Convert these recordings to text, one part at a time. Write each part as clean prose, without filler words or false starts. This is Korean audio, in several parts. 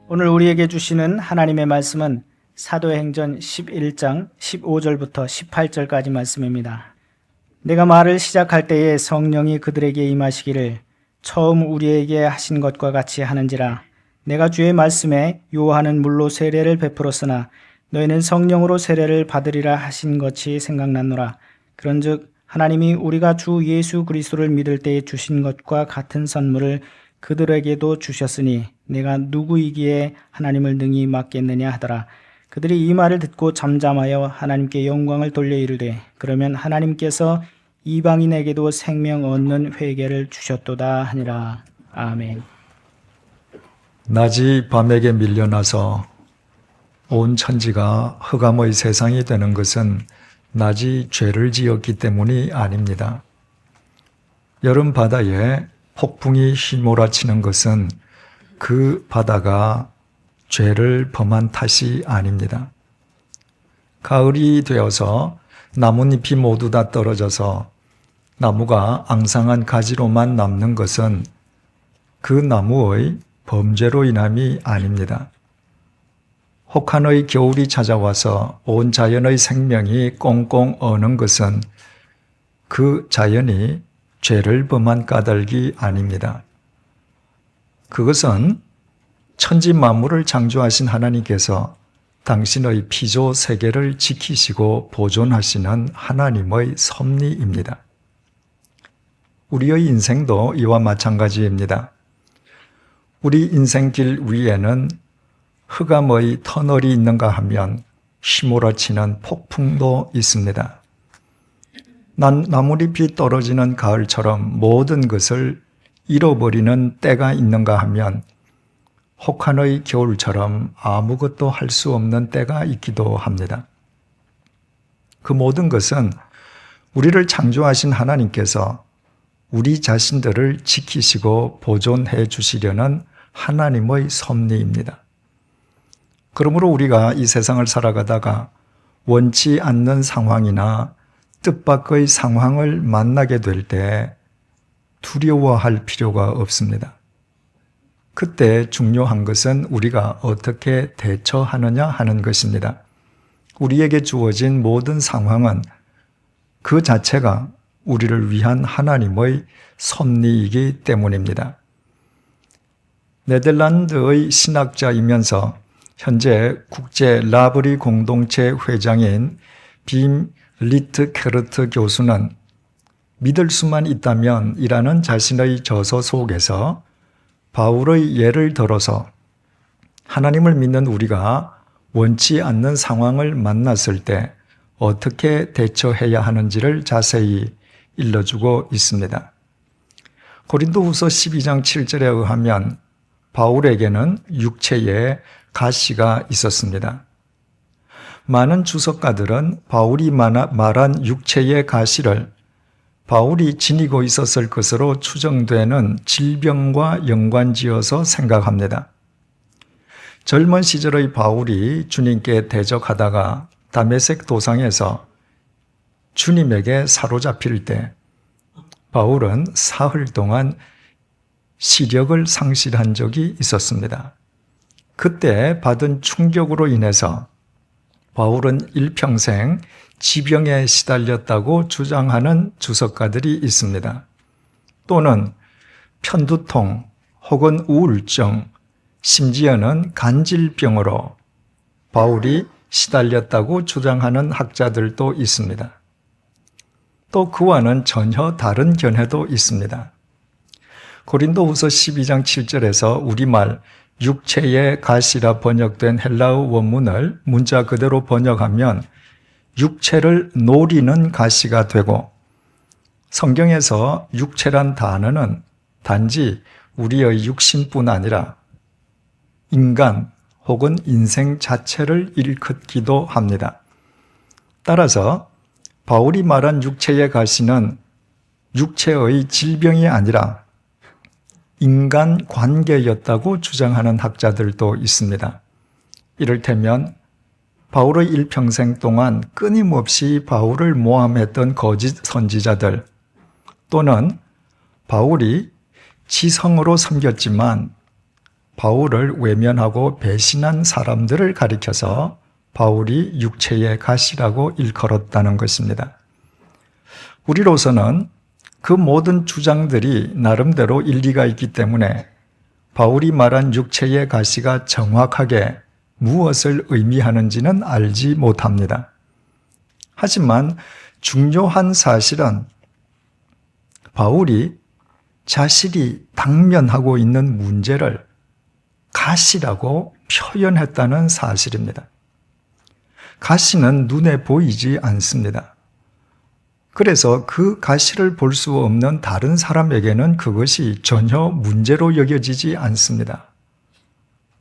오늘 우리에게 주시는 하나님의 말씀은 사도행전 11장 15절부터 18절까지 말씀입니다. 내가 말을 시작할 때에 성령이 그들에게 임하시기를 처음 우리에게 하신 것과 같이 하는지라. 내가 주의 말씀에 요한은 물로 세례를 베풀었으나 너희는 성령으로 세례를 받으리라 하신 것이 생각났노라. 그런즉 하나님이 우리가 주 예수 그리스도를 믿을 때에 주신 것과 같은 선물을 그들에게도 주셨으니 내가 누구이기에 하나님을 능히 맡겠느냐 하더라. 그들이 이 말을 듣고 잠잠하여 하나님께 영광을 돌려 이르되 그러면 하나님께서 이방인에게도 생명 얻는 회개를 주셨도다 하니라. 아멘. 낮이 밤에게 밀려나서 온 천지가 흑암의 세상이 되는 것은 낮이 죄를 지었기 때문이 아닙니다. 여름 바다에 폭풍이 휘몰아치는 것은 그 바다가 죄를 범한 탓이 아닙니다. 가을이 되어서 나뭇잎이 모두 다 떨어져서 나무가 앙상한 가지로만 남는 것은 그 나무의 범죄로 인함이 아닙니다. 혹한의 겨울이 찾아와서 온 자연의 생명이 꽁꽁 어는 것은 그 자연이 죄를 범한 까닭이 아닙니다. 그것은 천지 만물을 창조하신 하나님께서 당신의 피조 세계를 지키시고 보존하시는 하나님의 섭리입니다. 우리의 인생도 이와 마찬가지입니다. 우리 인생길 위에는 흑암의 터널이 있는가 하면 휘몰아치는 폭풍도 있습니다. 나뭇잎이 떨어지는 가을처럼 모든 것을 잃어버리는 때가 있는가 하면 혹한의 겨울처럼 아무것도 할 수 없는 때가 있기도 합니다. 그 모든 것은 우리를 창조하신 하나님께서 우리 자신들을 지키시고 보존해 주시려는 하나님의 섭리입니다. 그러므로 우리가 이 세상을 살아가다가 원치 않는 상황이나 뜻밖의 상황을 만나게 될 때 두려워할 필요가 없습니다. 그때 중요한 것은 우리가 어떻게 대처하느냐 하는 것입니다. 우리에게 주어진 모든 상황은 그 자체가 우리를 위한 하나님의 섭리이기 때문입니다. 네덜란드의 신학자이면서 현재 국제 라브리 공동체 회장인 빔 리트케르트 교수는 믿을 수만 있다면 이라는 자신의 저서 속에서 바울의 예를 들어서 하나님을 믿는 우리가 원치 않는 상황을 만났을 때 어떻게 대처해야 하는지를 자세히 일러주고 있습니다. 고린도후서 12장 7절에 의하면 바울에게는 육체에 가시가 있었습니다. 많은 주석가들은 바울이 말한 육체의 가시를 바울이 지니고 있었을 것으로 추정되는 질병과 연관지어서 생각합니다. 젊은 시절의 바울이 주님께 대적하다가 다메섹 도상에서 주님에게 사로잡힐 때 바울은 사흘 동안 시력을 상실한 적이 있었습니다. 그때 받은 충격으로 인해서 바울은 일평생 지병에 시달렸다고 주장하는 주석가들이 있습니다. 또는 편두통 혹은 우울증, 심지어는 간질병으로 바울이 시달렸다고 주장하는 학자들도 있습니다. 또 그와는 전혀 다른 견해도 있습니다. 고린도후서 12장 7절에서 우리말 육체의 가시라 번역된 헬라어 원문을 문자 그대로 번역하면 육체를 노리는 가시가 되고, 성경에서 육체란 단어는 단지 우리의 육신뿐 아니라 인간 혹은 인생 자체를 일컫기도 합니다. 따라서 바울이 말한 육체의 가시는 육체의 질병이 아니라 인간 관계였다고 주장하는 학자들도 있습니다. 이를테면 바울의 일평생 동안 끊임없이 바울을 모함했던 거짓 선지자들, 또는 바울이 지성으로 섬겼지만 바울을 외면하고 배신한 사람들을 가리켜서 바울이 육체의 가시라고 일컬었다는 것입니다. 우리로서는 그 모든 주장들이 나름대로 일리가 있기 때문에 바울이 말한 육체의 가시가 정확하게 무엇을 의미하는지는 알지 못합니다. 하지만 중요한 사실은 바울이 자신이 당면하고 있는 문제를 가시라고 표현했다는 사실입니다. 가시는 눈에 보이지 않습니다. 그래서 그 가시를 볼 수 없는 다른 사람에게는 그것이 전혀 문제로 여겨지지 않습니다.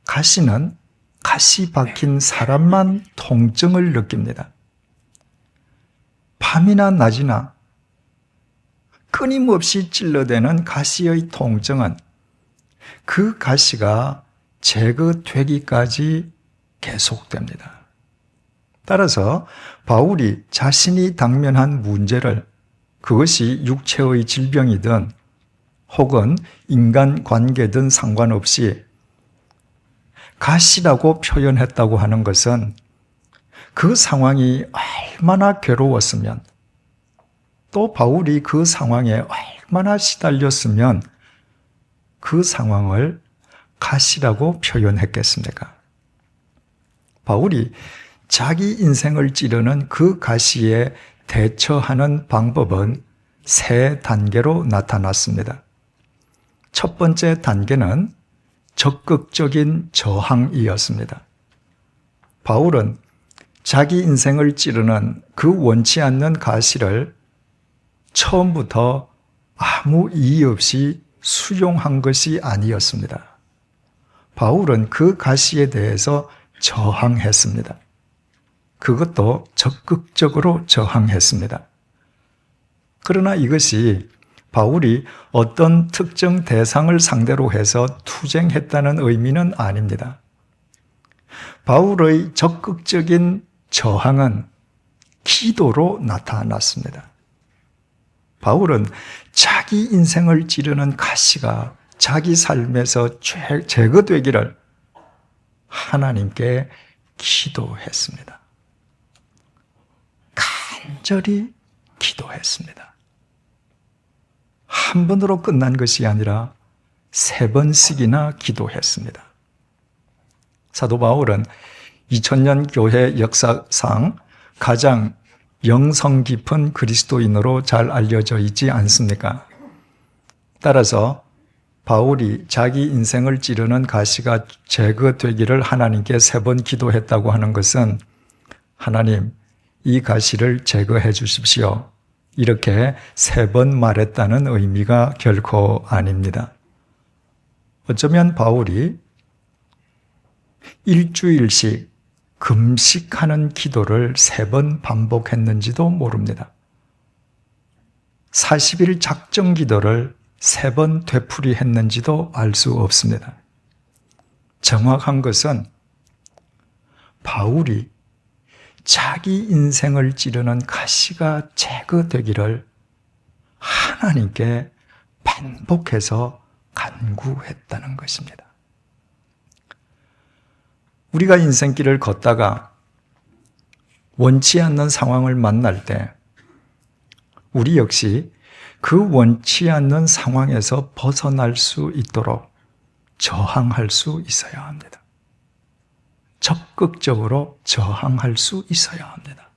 가시는 가시 박힌 사람만 통증을 느낍니다. 밤이나 낮이나 끊임없이 찔러대는 가시의 통증은 그 가시가 제거되기까지 계속됩니다. 따라서 바울이 자신이 당면한 문제를 그것이 육체의 질병이든 혹은 인간관계든 상관없이 가시라고 표현했다고 하는 것은 그 상황이 얼마나 괴로웠으면 또 바울이 그 상황에 얼마나 시달렸으면 그 상황을 가시라고 표현했겠습니까? 바울이 자기 인생을 찌르는 그 가시에 대처하는 방법은 세 단계로 나타났습니다. 첫 번째 단계는 적극적인 저항이었습니다. 바울은 자기 인생을 찌르는 그 원치 않는 가시를 처음부터 아무 이의 없이 수용한 것이 아니었습니다. 바울은 그 가시에 대해서 저항했습니다. 그것도 적극적으로 저항했습니다. 그러나 이것이 바울이 어떤 특정 대상을 상대로 해서 투쟁했다는 의미는 아닙니다. 바울의 적극적인 저항은 기도로 나타났습니다. 바울은 자기 인생을 찌르는 가시가 자기 삶에서 제거되기를 하나님께 기도했습니다. 간절히 기도했습니다. 한 번으로 끝난 것이 아니라 3번씩이나 기도했습니다. 사도 바울은 2000년 교회 역사상 가장 영성 깊은 그리스도인으로 잘 알려져 있지 않습니까? 따라서 바울이 자기 인생을 찌르는 가시가 제거되기를 하나님께 3번 기도했다고 하는 것은 하나님, 이 가시를 제거해 주십시오. 이렇게 3번 말했다는 의미가 결코 아닙니다. 어쩌면 바울이 일주일씩 금식하는 기도를 3번 반복했는지도 모릅니다. 40일 작정 기도를 3번 되풀이했는지도 알 수 없습니다. 정확한 것은 바울이 자기 인생을 찌르는 가시가 제거되기를 하나님께 반복해서 간구했다는 것입니다. 우리가 인생길을 걷다가 원치 않는 상황을 만날 때 우리 역시 그 원치 않는 상황에서 벗어날 수 있도록 저항할 수 있어야 합니다. 적극적으로 저항할 수 있어야 합니다.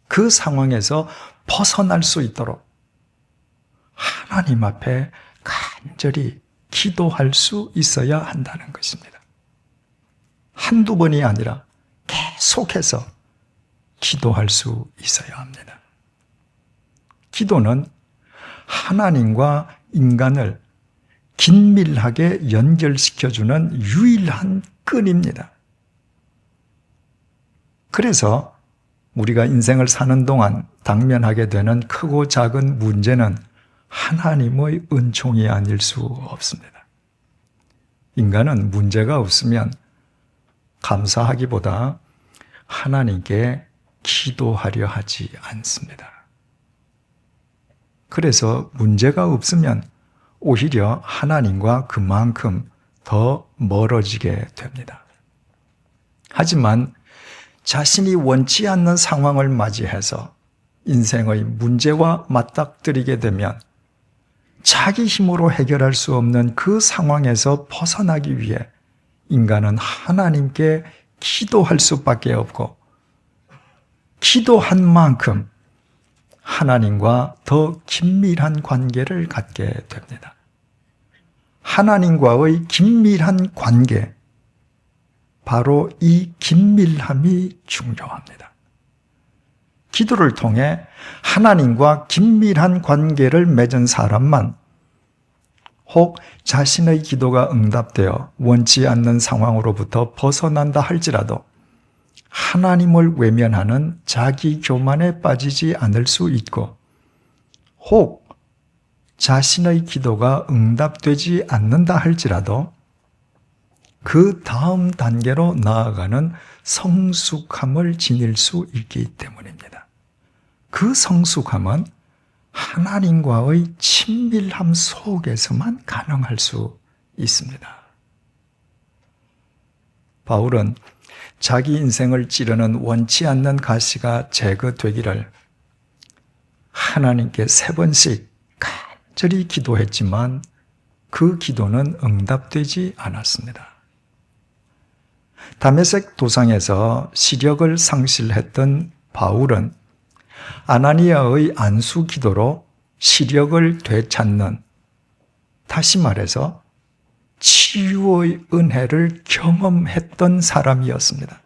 그 상황에서 벗어날 수 있도록 하나님 앞에 간절히 기도할 수 있어야 한다는 것입니다. 한두 번이 아니라 계속해서 기도할 수 있어야 합니다. 기도는 하나님과 인간을 긴밀하게 연결시켜주는 유일한 끈입니다. 그래서 우리가 인생을 사는 동안 당면하게 되는 크고 작은 문제는 하나님의 은총이 아닐 수 없습니다. 인간은 문제가 없으면 감사하기보다 하나님께 기도하려 하지 않습니다. 그래서 문제가 없으면 오히려 하나님과 그만큼 더 멀어지게 됩니다. 하지만 자신이 원치 않는 상황을 맞이해서 인생의 문제와 맞닥뜨리게 되면 자기 힘으로 해결할 수 없는 그 상황에서 벗어나기 위해 인간은 하나님께 기도할 수밖에 없고, 기도한 만큼 하나님과 더 긴밀한 관계를 갖게 됩니다. 하나님과의 긴밀한 관계, 바로 이 긴밀함이 중요합니다. 기도를 통해 하나님과 긴밀한 관계를 맺은 사람만, 혹 자신의 기도가 응답되어 원치 않는 상황으로부터 벗어난다 할지라도 하나님을 외면하는 자기 교만에 빠지지 않을 수 있고, 혹 자신의 기도가 응답되지 않는다 할지라도 그 다음 단계로 나아가는 성숙함을 지닐 수 있기 때문입니다. 그 성숙함은 하나님과의 친밀함 속에서만 가능할 수 있습니다. 바울은 자기 인생을 찌르는 원치 않는 가시가 제거되기를 하나님께 3번씩 간절히 기도했지만 그 기도는 응답되지 않았습니다. 다메섹 도상에서 시력을 상실했던 바울은 아나니아의 안수 기도로 시력을 되찾는, 다시 말해서 치유의 은혜를 경험했던 사람이었습니다.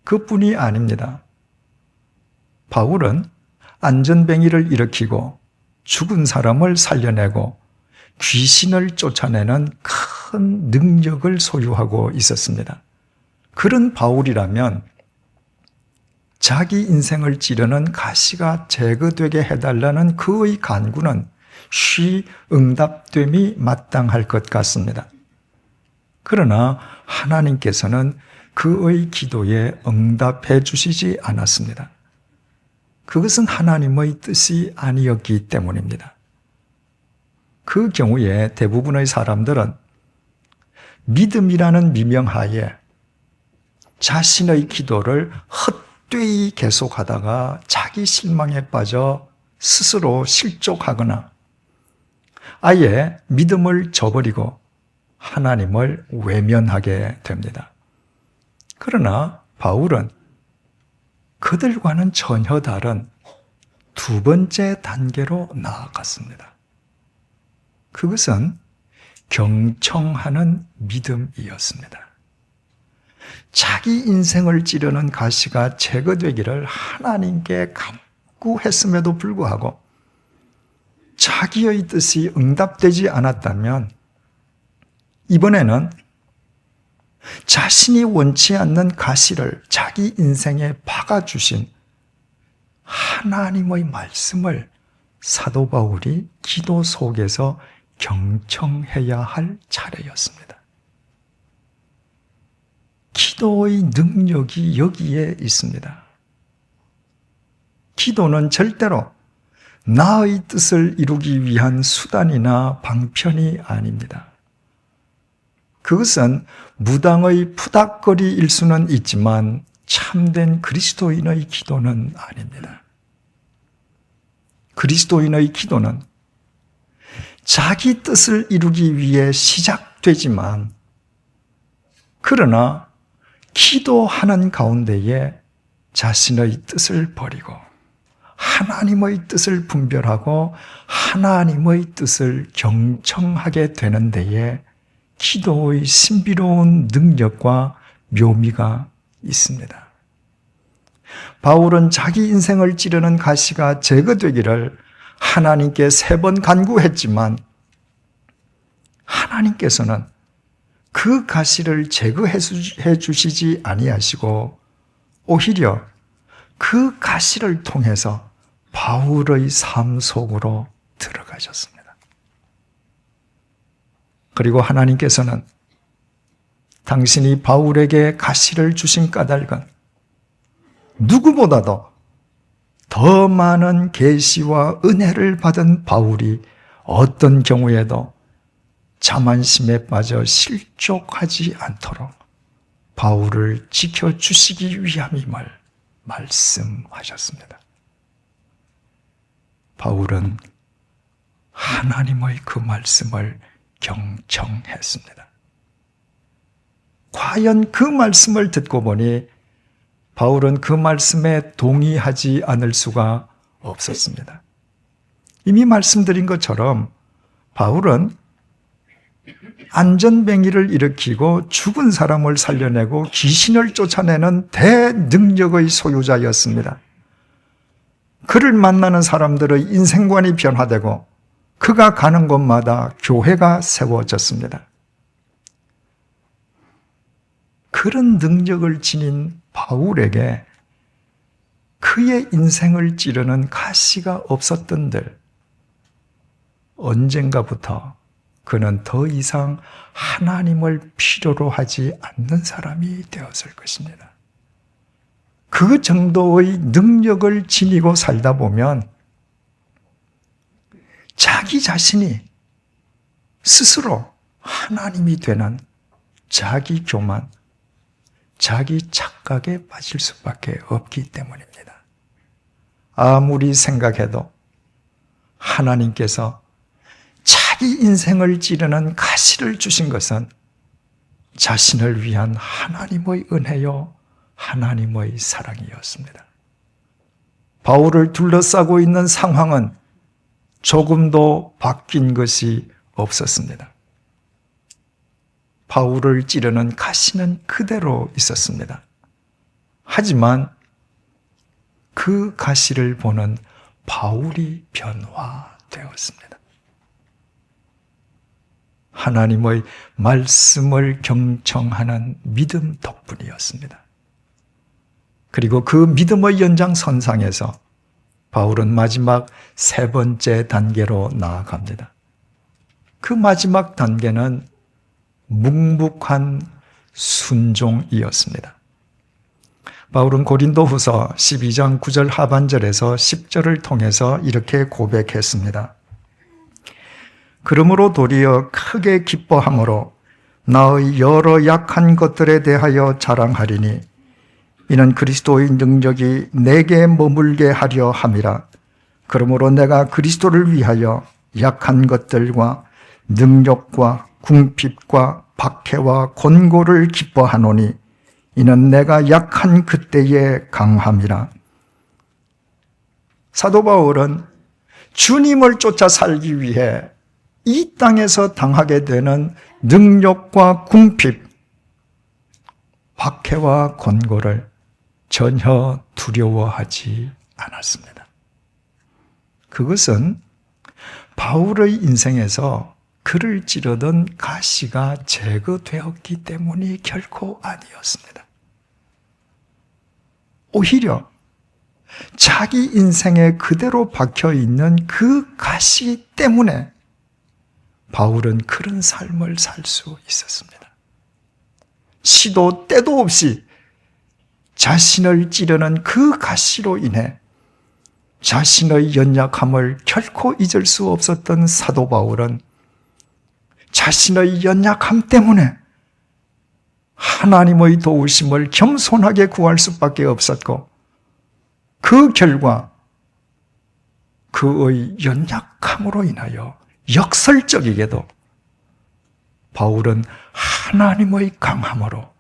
그뿐이 아닙니다. 바울은 안전뱅이를 일으키고 죽은 사람을 살려내고 귀신을 쫓아내는 큰 능력을 소유하고 있었습니다. 그런 바울이라면 자기 인생을 찌르는 가시가 제거되게 해달라는 그의 간구는 쉬 응답됨이 마땅할 것 같습니다. 그러나 하나님께서는 그의 기도에 응답해 주시지 않았습니다. 그것은 하나님의 뜻이 아니었기 때문입니다. 그 경우에 대부분의 사람들은 믿음이라는 미명하에 자신의 기도를 헛되이 계속하다가 자기 실망에 빠져 스스로 실족하거나 아예 믿음을 저버리고 하나님을 외면하게 됩니다. 그러나 바울은 그들과는 전혀 다른 2번째 단계로 나아갔습니다. 그것은 경청하는 믿음이었습니다. 자기 인생을 찌르는 가시가 제거되기를 하나님께 간구했음에도 불구하고 자기의 뜻이 응답되지 않았다면 이번에는 자신이 원치 않는 가시를 자기 인생에 박아주신 하나님의 말씀을 사도 바울이 기도 속에서 경청해야 할 차례였습니다. 기도의 능력이 여기에 있습니다. 기도는 절대로 나의 뜻을 이루기 위한 수단이나 방편이 아닙니다. 그것은 무당의 푸닥거리일 수는 있지만 참된 그리스도인의 기도는 아닙니다. 그리스도인의 기도는 자기 뜻을 이루기 위해 시작되지만, 그러나 기도하는 가운데에 자신의 뜻을 버리고 하나님의 뜻을 분별하고 하나님의 뜻을 경청하게 되는 데에 기도의 신비로운 능력과 묘미가 있습니다. 바울은 자기 인생을 찌르는 가시가 제거되기를 하나님께 3번 간구했지만 하나님께서는 그 가시를 제거해 주시지 아니하시고 오히려 그 가시를 통해서 바울의 삶 속으로 들어가셨습니다. 그리고 하나님께서는 당신이 바울에게 가시를 주신 까닭은 누구보다도 더 많은 계시와 은혜를 받은 바울이 어떤 경우에도 자만심에 빠져 실족하지 않도록 바울을 지켜주시기 위함임을 말씀하셨습니다. 바울은 하나님의 그 말씀을 경청했습니다. 과연 그 말씀을 듣고 보니 바울은 그 말씀에 동의하지 않을 수가 없었습니다. 이미 말씀드린 것처럼 바울은 안전뱅이를 일으키고 죽은 사람을 살려내고 귀신을 쫓아내는 대능력의 소유자였습니다. 그를 만나는 사람들의 인생관이 변화되고 그가 가는 곳마다 교회가 세워졌습니다. 그런 능력을 지닌 바울에게 그의 인생을 찌르는 가시가 없었던들 언젠가부터 그는 더 이상 하나님을 필요로 하지 않는 사람이 되었을 것입니다. 그 정도의 능력을 지니고 살다 보면 자기 자신이 스스로 하나님이 되는 자기 교만, 자기 착각에 빠질 수밖에 없기 때문입니다. 아무리 생각해도 하나님께서 자기 인생을 찌르는 가시를 주신 것은 자신을 위한 하나님의 은혜요, 하나님의 사랑이었습니다. 바울을 둘러싸고 있는 상황은 조금도 바뀐 것이 없었습니다. 바울을 찌르는 가시는 그대로 있었습니다. 하지만 그 가시를 보는 바울이 변화되었습니다. 하나님의 말씀을 경청하는 믿음 덕분이었습니다. 그리고 그 믿음의 연장선상에서 바울은 마지막 세 번째 단계로 나아갑니다. 그 마지막 단계는 묵묵한 순종이었습니다. 바울은 고린도후서 12장 9절 하반절에서 10절을 통해서 이렇게 고백했습니다. 그러므로 도리어 크게 기뻐함으로 나의 여러 약한 것들에 대하여 자랑하리니 이는 그리스도의 능력이 내게 머물게 하려 함이라. 그러므로 내가 그리스도를 위하여 약한 것들과 능력과 궁핍과 박해와 곤고를 기뻐하노니 이는 내가 약한 그때에 강함이라. 사도 바울은 주님을 쫓아 살기 위해 이 땅에서 당하게 되는 능력과 궁핍, 박해와 곤고를 전혀 두려워하지 않았습니다. 그것은 바울의 인생에서 그를 찌르던 가시가 제거되었기 때문이 결코 아니었습니다. 오히려 자기 인생에 그대로 박혀있는 그 가시 때문에 바울은 그런 삶을 살 수 있었습니다. 시도 때도 없이 자신을 찌르는 그 가시로 인해 자신의 연약함을 결코 잊을 수 없었던 사도 바울은 자신의 연약함 때문에 하나님의 도우심을 겸손하게 구할 수밖에 없었고 그 결과 그의 연약함으로 인하여 역설적이게도 바울은 하나님의 강함으로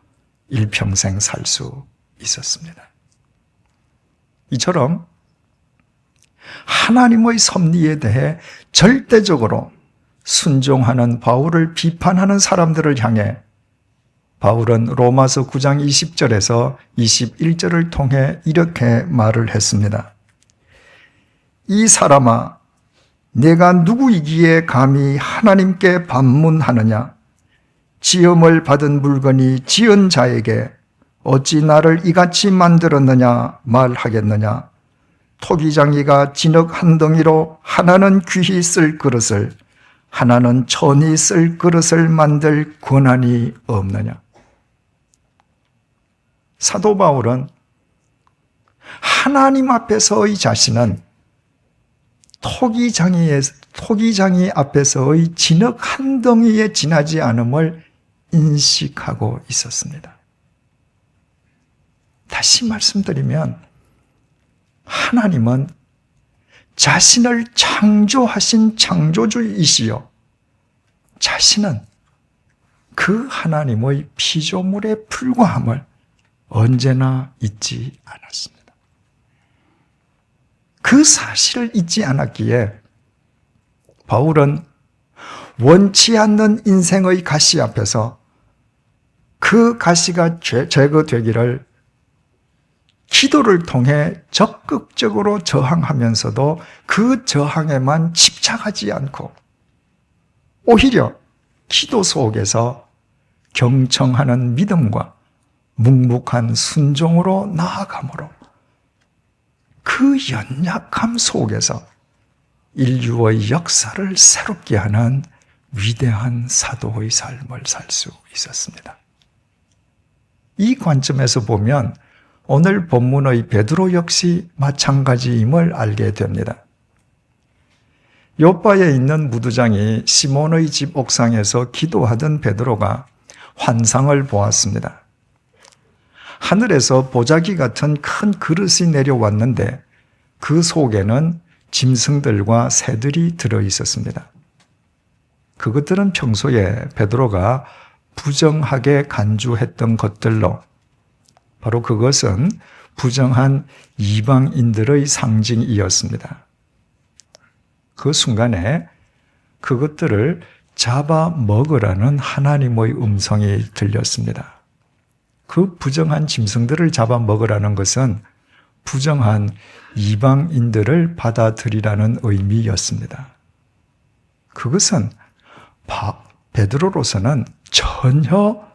일평생 살 수 있었습니다. 이처럼 하나님의 섭리에 대해 절대적으로 순종하는 바울을 비판하는 사람들을 향해 바울은 로마서 9장 20절에서 21절을 통해 이렇게 말을 했습니다. 이 사람아, 내가 누구이기에 감히 하나님께 반문하느냐? 지음을 받은 물건이 지은 자에게 어찌 나를 이같이 만들었느냐 말하겠느냐? 토기장이가 진흙 한 덩이로 하나는 귀히 쓸 그릇을 하나는 천히 쓸 그릇을 만들 권한이 없느냐? 사도 바울은 하나님 앞에서의 자신은 토기장이 앞에서의 진흙 한 덩이에 지나지 않음을 인식하고 있었습니다. 다시 말씀드리면 하나님은 자신을 창조하신 창조주이시요, 자신은 그 하나님의 피조물에 불과함을 언제나 잊지 않았습니다. 그 사실을 잊지 않았기에 바울은 원치 않는 인생의 가시 앞에서 그 가시가 제거되기를 기도를 통해 적극적으로 저항하면서도 그 저항에만 집착하지 않고 오히려 기도 속에서 경청하는 믿음과 묵묵한 순종으로 나아가므로 그 연약함 속에서 인류의 역사를 새롭게 하는 위대한 사도의 삶을 살 수 있었습니다. 이 관점에서 보면 오늘 본문의 베드로 역시 마찬가지임을 알게 됩니다. 요바에 있는 무두장이 시몬의 집 옥상에서 기도하던 베드로가 환상을 보았습니다. 하늘에서 보자기 같은 큰 그릇이 내려왔는데 그 속에는 짐승들과 새들이 들어 있었습니다. 그것들은 평소에 베드로가 부정하게 간주했던 것들로, 바로 그것은 부정한 이방인들의 상징이었습니다. 그 순간에 그것들을 잡아 먹으라는 하나님의 음성이 들렸습니다. 그 부정한 짐승들을 잡아 먹으라는 것은 부정한 이방인들을 받아들이라는 의미였습니다. 그것은 베드로로서는 전혀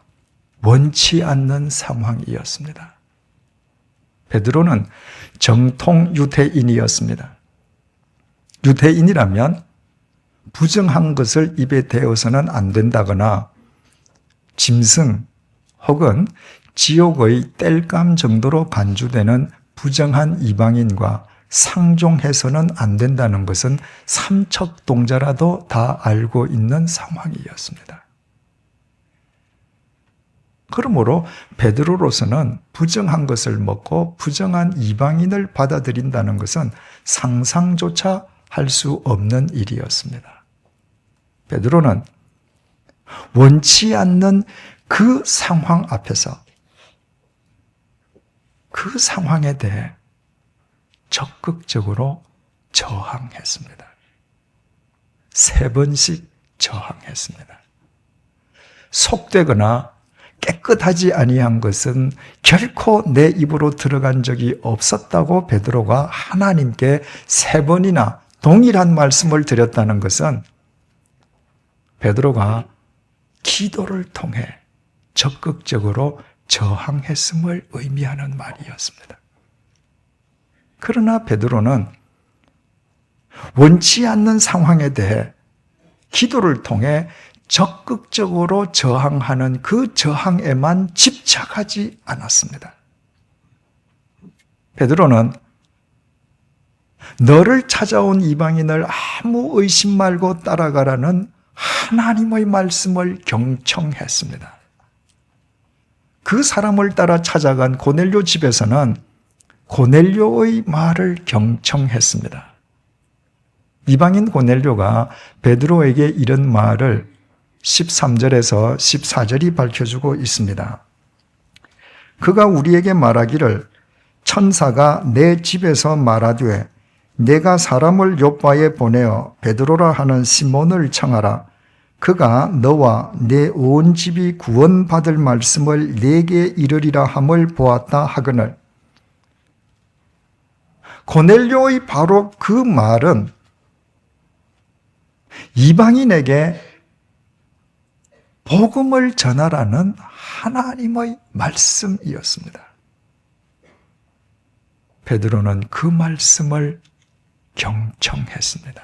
원치 않는 상황이었습니다. 베드로는 정통 유대인이었습니다. 유대인이라면 부정한 것을 입에 대어서는 안 된다거나 짐승 혹은 지옥의 땔감 정도로 간주되는 부정한 이방인과 상종해서는 안 된다는 것은 삼척동자라도 다 알고 있는 상황이었습니다. 그러므로 베드로로서는 부정한 것을 먹고 부정한 이방인을 받아들인다는 것은 상상조차 할 수 없는 일이었습니다. 베드로는 원치 않는 그 상황 앞에서 그 상황에 대해 적극적으로 저항했습니다. 3번씩 저항했습니다. 속되거나 깨끗하지 아니한 것은 결코 내 입으로 들어간 적이 없었다고 베드로가 하나님께 3번이나 동일한 말씀을 드렸다는 것은 베드로가 기도를 통해 적극적으로 저항했음을 의미하는 말이었습니다. 그러나 베드로는 원치 않는 상황에 대해 기도를 통해 적극적으로 저항하는 그 저항에만 집착하지 않았습니다. 베드로는 너를 찾아온 이방인을 아무 의심 말고 따라가라는 하나님의 말씀을 경청했습니다. 그 사람을 따라 찾아간 고넬료 집에서는 고넬료의 말을 경청했습니다. 이방인 고넬료가 베드로에게 이런 말을 13절에서 14절이 밝혀주고 있습니다. 그가 우리에게 말하기를 천사가 내 집에서 말하되 내가 사람을 요바에 보내어 베드로라 하는 시몬을 청하라. 그가 너와 내 온 집이 구원받을 말씀을 내게 이르리라 함을 보았다 하거늘. 고넬료의 바로 그 말은 이방인에게 복음을 전하라는 하나님의 말씀이었습니다. 베드로는 그 말씀을 경청했습니다.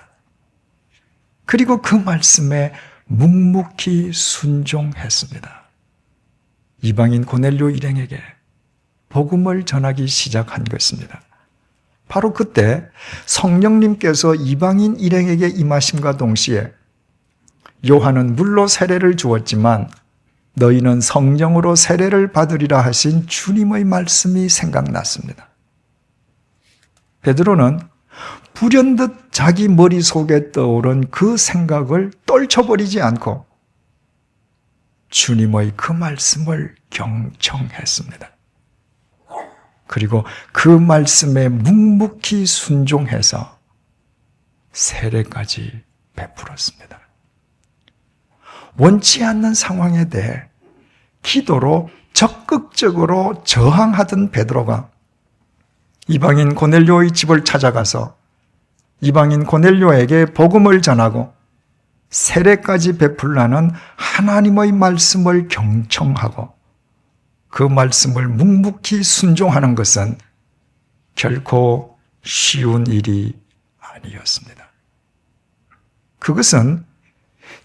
그리고 그 말씀에 묵묵히 순종했습니다. 이방인 고넬료 일행에게 복음을 전하기 시작한 것입니다. 바로 그때 성령님께서 이방인 일행에게 임하심과 동시에 요한은 물로 세례를 주었지만 너희는 성령으로 세례를 받으리라 하신 주님의 말씀이 생각났습니다. 베드로는 불현듯 자기 머릿속에 떠오른 그 생각을 떨쳐버리지 않고 주님의 그 말씀을 경청했습니다. 그리고 그 말씀에 묵묵히 순종해서 세례까지 베풀었습니다. 원치 않는 상황에 대해 기도로 적극적으로 저항하던 베드로가 이방인 고넬료의 집을 찾아가서 이방인 고넬료에게 복음을 전하고 세례까지 베풀라는 하나님의 말씀을 경청하고 그 말씀을 묵묵히 순종하는 것은 결코 쉬운 일이 아니었습니다. 그것은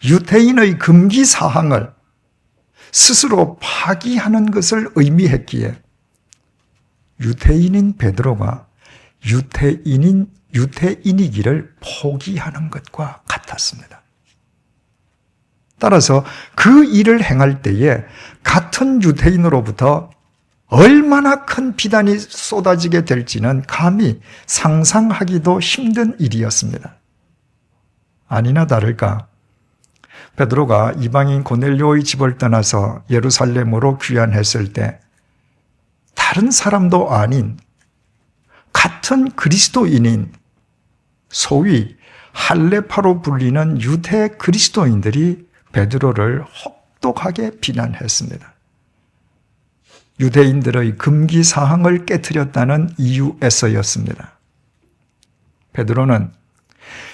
유대인의 금기 사항을 스스로 파기하는 것을 의미했기에 유대인인 베드로가 유대인이기를 포기하는 것과 같았습니다. 따라서 그 일을 행할 때에 같은 유대인으로부터 얼마나 큰 비난이 쏟아지게 될지는 감히 상상하기도 힘든 일이었습니다. 아니나 다를까 베드로가 이방인 고넬료의 집을 떠나서 예루살렘으로 귀환했을 때 다른 사람도 아닌 같은 그리스도인인 소위 할레파로 불리는 유대 그리스도인들이 베드로를 혹독하게 비난했습니다. 유대인들의 금기 사항을 깨뜨렸다는 이유에서였습니다. 베드로는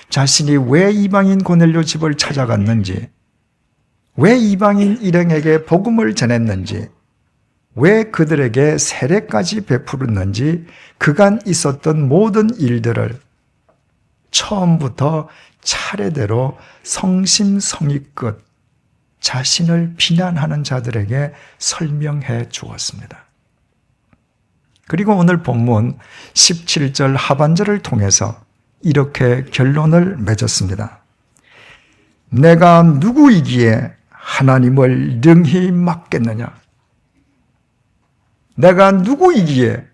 자신이 왜 이방인 고넬료 집을 찾아갔는지, 왜 이방인 일행에게 복음을 전했는지, 왜 그들에게 세례까지 베풀었는지 그간 있었던 모든 일들을 처음부터 차례대로 성심성의껏 자신을 비난하는 자들에게 설명해 주었습니다. 그리고 오늘 본문 17절 하반절을 통해서 이렇게 결론을 맺었습니다. 내가 누구이기에 하나님을 능히 막겠느냐? 내가 누구이기에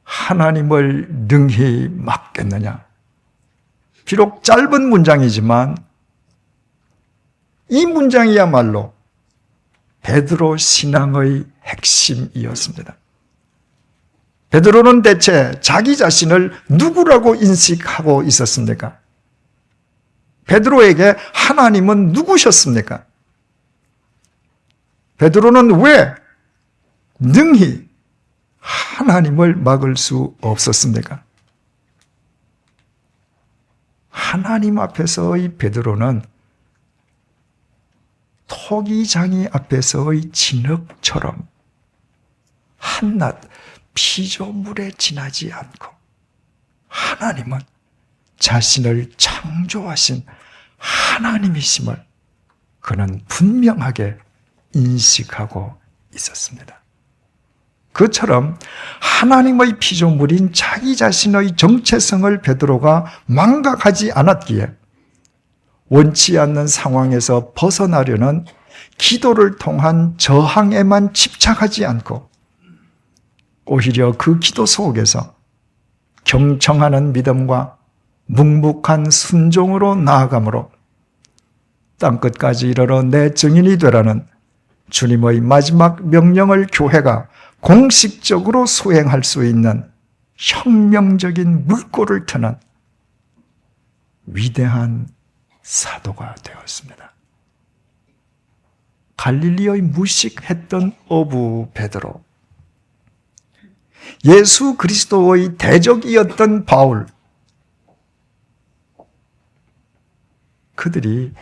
하나님을 능히 막겠느냐? 비록 짧은 문장이지만 이 문장이야말로 베드로 신앙의 핵심이었습니다. 베드로는 대체 자기 자신을 누구라고 인식하고 있었습니까? 베드로에게 하나님은 누구셨습니까? 베드로는 왜 능히 하나님을 막을 수 없었습니까? 하나님 앞에서의 베드로는 토기장이 앞에서의 진흙처럼 한낱 피조물에 지나지 않고 하나님은 자신을 창조하신 하나님이심을 그는 분명하게 인식하고 있었습니다. 그처럼 하나님의 피조물인 자기 자신의 정체성을 베드로가 망각하지 않았기에 원치 않는 상황에서 벗어나려는 기도를 통한 저항에만 집착하지 않고 오히려 그 기도 속에서 경청하는 믿음과 묵묵한 순종으로 나아감으로 땅끝까지 이르러 내 증인이 되라는 주님의 마지막 명령을 교회가 공식적으로 수행할 수 있는 혁명적인 물꼬를 트는 위대한 사도가 되었습니다. 갈릴리의 무식했던 어부 베드로, 예수 그리스도의 대적이었던 바울, 그들이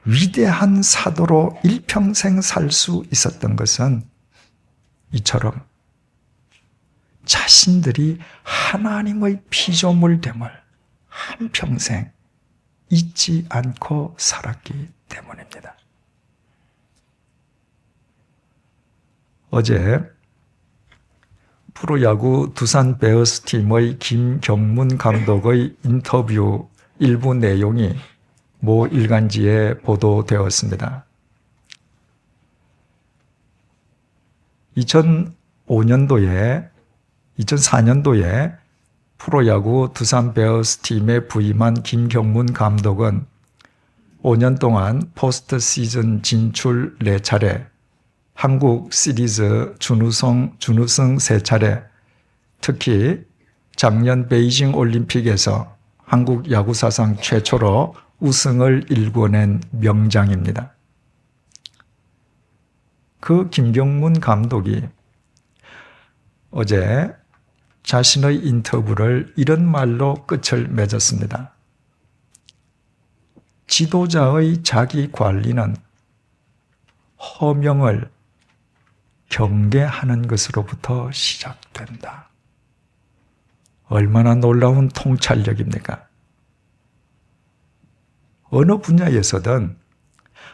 위대한 사도로 일평생 살 수 있었던 것은 이처럼 자신들이 하나님의 피조물됨을 한평생 잊지 않고 살았기 때문입니다. 어제 프로야구 두산 베어스 팀의 김경문 감독의 인터뷰 일부 내용이 모 일간지에 보도되었습니다. 2004년도에 프로야구 두산 베어스 팀에 부임한 김경문 감독은 5년 동안 포스트 시즌 진출 4차례, 한국 시리즈 준우승 3차례, 특히 작년 베이징 올림픽에서 한국 야구 사상 최초로 우승을 일궈낸 명장입니다. 그 김경문 감독이 어제 자신의 인터뷰를 이런 말로 끝을 맺었습니다. 지도자의 자기 관리는 허명을 경계하는 것으로부터 시작된다. 얼마나 놀라운 통찰력입니까? 어느 분야에서든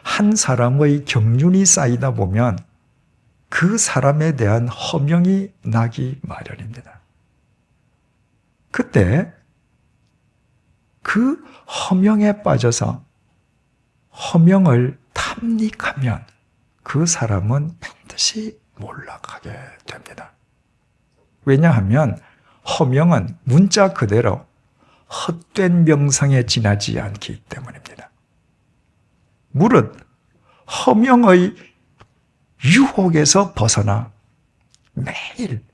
한 사람의 경륜이 쌓이다 보면 그 사람에 대한 허명이 나기 마련입니다. 그때 그 허명에 빠져서 허명을 탐닉하면 그 사람은 반드시 몰락하게 됩니다. 왜냐하면 허명은 문자 그대로 헛된 명성에 지나지 않기 때문입니다. 무릇 허명의 유혹에서 벗어나 매일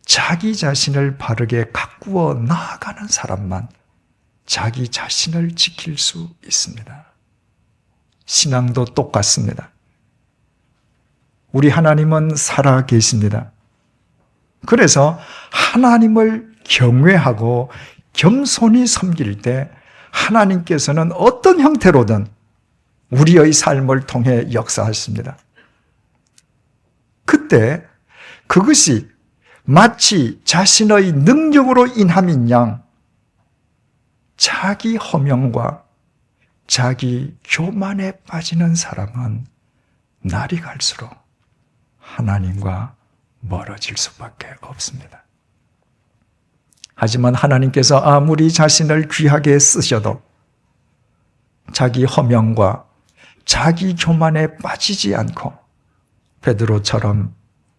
자기 자신을 바르게 가꾸어 나아가는 사람만 자기 자신을 지킬 수 있습니다. 신앙도 똑같습니다. 우리 하나님은 살아 계십니다. 그래서 하나님을 경외하고 겸손히 섬길 때 하나님께서는 어떤 형태로든 우리의 삶을 통해 역사하십니다. 그때 그것이 마치 자신의 능력으로 인함인 양 자기 허명과 자기 교만에 빠지는 사람은 날이 갈수록 하나님과 멀어질 수밖에 없습니다. 하지만 하나님께서 아무리 자신을 귀하게 쓰셔도 자기 허명과 자기 교만에 빠지지 않고 베드로처럼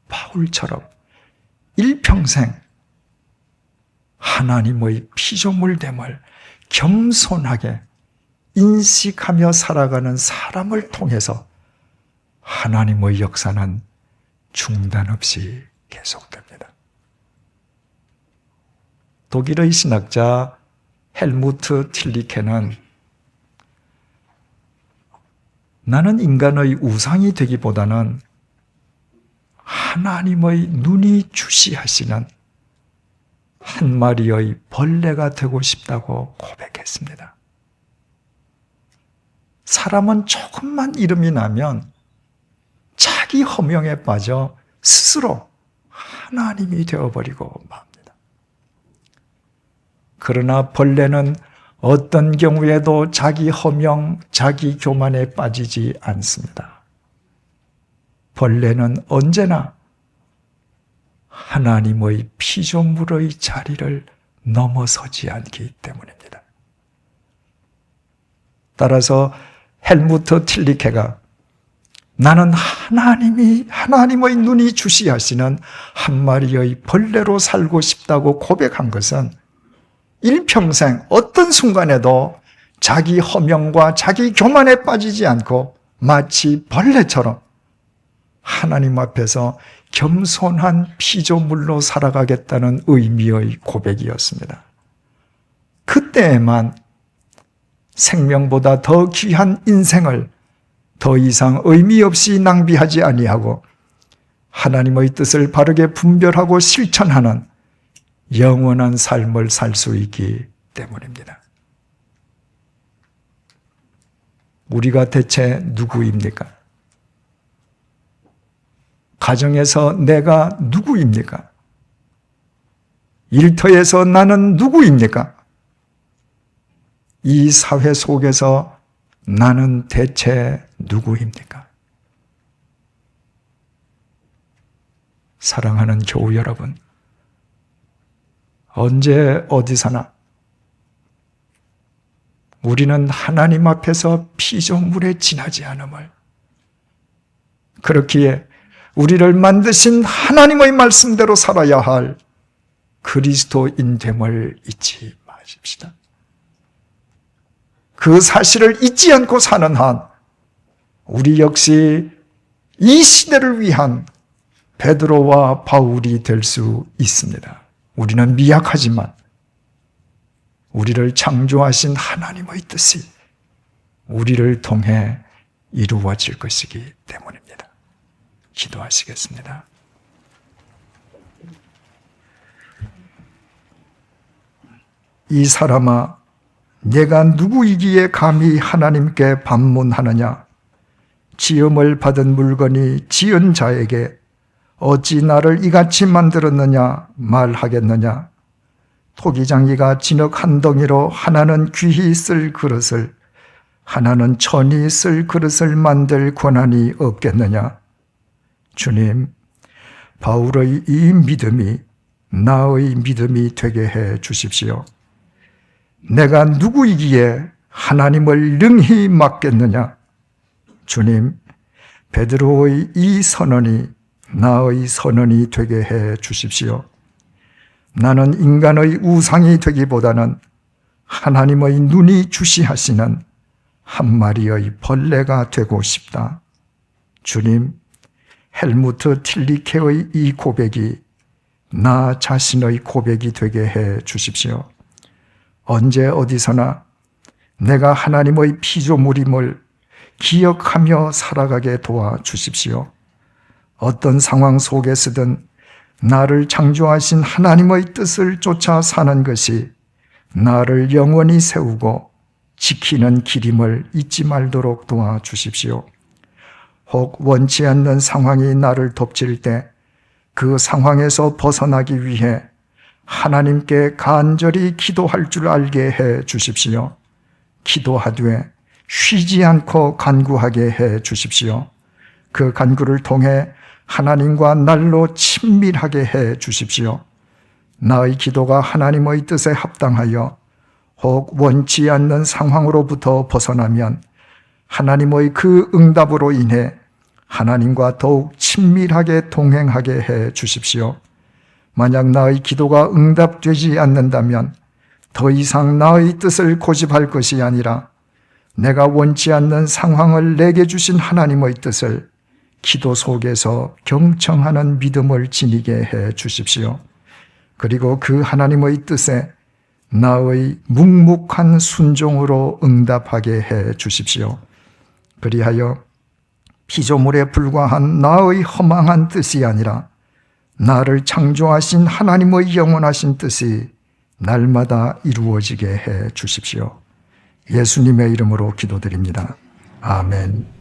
바울처럼 일평생 하나님의 피조물됨을 겸손하게 인식하며 살아가는 사람을 통해서 하나님의 역사는 중단 없이 계속됩니다. 독일의 신학자 헬무트 틸리케는 나는 인간의 우상이 되기보다는 하나님의 눈이 주시하시는 한 마리의 벌레가 되고 싶다고 고백했습니다. 사람은 조금만 이름이 나면 자기 허명에 빠져 스스로 하나님이 되어버리고 맙니다. 그러나 벌레는 어떤 경우에도 자기 허명, 자기 교만에 빠지지 않습니다. 벌레는 언제나 하나님의 피조물의 자리를 넘어서지 않기 때문입니다. 따라서 헬무트 틸리케가 나는 하나님의 눈이 주시하시는 한 마리의 벌레로 살고 싶다고 고백한 것은 일평생 어떤 순간에도 자기 허명과 자기 교만에 빠지지 않고 마치 벌레처럼 하나님 앞에서 겸손한 피조물로 살아가겠다는 의미의 고백이었습니다. 그때에만 생명보다 더 귀한 인생을 더 이상 의미 없이 낭비하지 아니하고 하나님의 뜻을 바르게 분별하고 실천하는 영원한 삶을 살 수 있기 때문입니다. 우리가 대체 누구입니까? 가정에서 내가 누구입니까? 일터에서 나는 누구입니까? 이 사회 속에서 나는 대체 누구입니까? 사랑하는 교우 여러분, 언제 어디서나 우리는 하나님 앞에서 피조물에 지나지 않음을, 그렇기에 우리를 만드신 하나님의 말씀대로 살아야 할 그리스도인됨을 잊지 마십시다. 그 사실을 잊지 않고 사는 한 우리 역시 이 시대를 위한 베드로와 바울이 될 수 있습니다. 우리는 미약하지만 우리를 창조하신 하나님의 뜻이 우리를 통해 이루어질 것이기 때문입니다. 기도하시겠습니다. 이 사람아, 내가 누구이기에 감히 하나님께 반문하느냐? 지음을 받은 물건이 지은 자에게 어찌 나를 이같이 만들었느냐 말하겠느냐? 토기장이가 진흙 한 덩이로 하나는 귀히 쓸 그릇을, 하나는 천히 쓸 그릇을 만들 권한이 없겠느냐? 주님, 바울의 이 믿음이 나의 믿음이 되게 해 주십시오. 내가 누구이기에 하나님을 능히 맡겠느냐? 주님, 베드로의 이 선언이 나의 선언이 되게 해 주십시오. 나는 인간의 우상이 되기보다는 하나님의 눈이 주시하시는 한 마리의 벌레가 되고 싶다. 주님, 헬무트 틸리케의 이 고백이 나 자신의 고백이 되게 해 주십시오. 언제 어디서나 내가 하나님의 피조물임을 기억하며 살아가게 도와주십시오. 어떤 상황 속에서든 나를 창조하신 하나님의 뜻을 쫓아 사는 것이 나를 영원히 세우고 지키는 길임을 잊지 말도록 도와주십시오. 혹 원치 않는 상황이 나를 덮칠 때 그 상황에서 벗어나기 위해 하나님께 간절히 기도할 줄 알게 해 주십시오. 기도하되 쉬지 않고 간구하게 해 주십시오. 그 간구를 통해 하나님과 날로 친밀하게 해 주십시오. 나의 기도가 하나님의 뜻에 합당하여 혹 원치 않는 상황으로부터 벗어나면 하나님의 그 응답으로 인해 하나님과 더욱 친밀하게 동행하게 해 주십시오. 만약 나의 기도가 응답되지 않는다면 더 이상 나의 뜻을 고집할 것이 아니라 내가 원치 않는 상황을 내게 주신 하나님의 뜻을 기도 속에서 경청하는 믿음을 지니게 해 주십시오. 그리고 그 하나님의 뜻에 나의 묵묵한 순종으로 응답하게 해 주십시오. 그리하여 피조물에 불과한 나의 허망한 뜻이 아니라 나를 창조하신 하나님의 영원하신 뜻이 날마다 이루어지게 해 주십시오. 예수님의 이름으로 기도드립니다. 아멘.